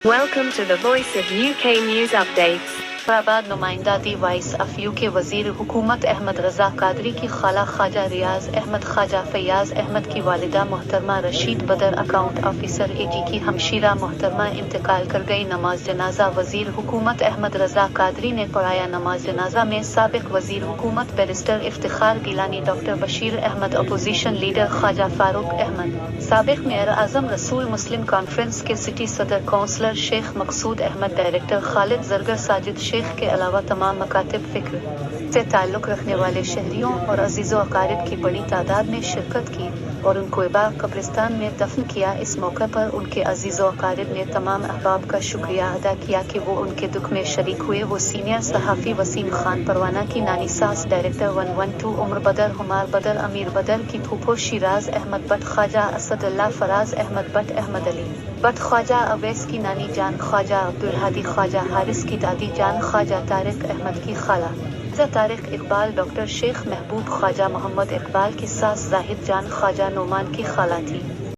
Welcome to the Voice of UK News Updates. आबाद नुमाइंदा दी vice of UK वजीर हुकूमत अहमद रजा कादरी की खाला ख्वाजा रियाज अहमद ख्वाजा फैयाज अहमद की वालिदा मोहतरमा रशीद बदर अकाउंट ऑफिसर एजी की हमशीरा मोहतरमा इंतकाल कर गई। नमाज जनाजा वजीर हुकूमत अहमद रजा कादरी ने पढ़ाया। नमाज जनाजा में साबिक वजीर हुकूमत barrister Iftikhar Gilani, doctor Bashir Ahmad, opposition leader Khwaja Farooq Ahmad, साबिक mayor Azam Rasool Muslim Conference के सिटी सदर काउंसलर शेख मकसूद अहमद, डायरेक्टर खालिद जरगर साजिद शेख के अलावा तमाम मकातिब फिक्र से ताल्लुक़ रखने वाले शहरियों और अजीज़ो अकारिब की बड़ी तादाद ने शिरकत की और उनको इबा कब्रिस्तान में दफन किया। इस मौके पर उनके अजीज़ो अकारिब ने तमाम अहबाब का शुक्रिया अदा किया कि वो उनके दुख में शरीक हुए। वो सीनियर सहाफ़ी वसीम खान परवाना की नानी सास, डायरेक्टर 112 उम्र बदर, हुमार बदर, अमीर बदर की फूफो शिराज अहमद बट, ख्वाजा असदुल्ला फराज अहमद बट, अहमद अली बट, ख्वाजा अवैस की नानी जान, ख्वाजा अब्दुल हादी, ख्वाजा हारिस की दादी जान, ख्वाजा तारिक अहमद की खाला तारिक इकबाल, डॉक्टर शेख महबूब, ख्वाजा मोहम्मद इकबाल की सास जाहिद जान, ख्वाजा नोमान की खाला थी।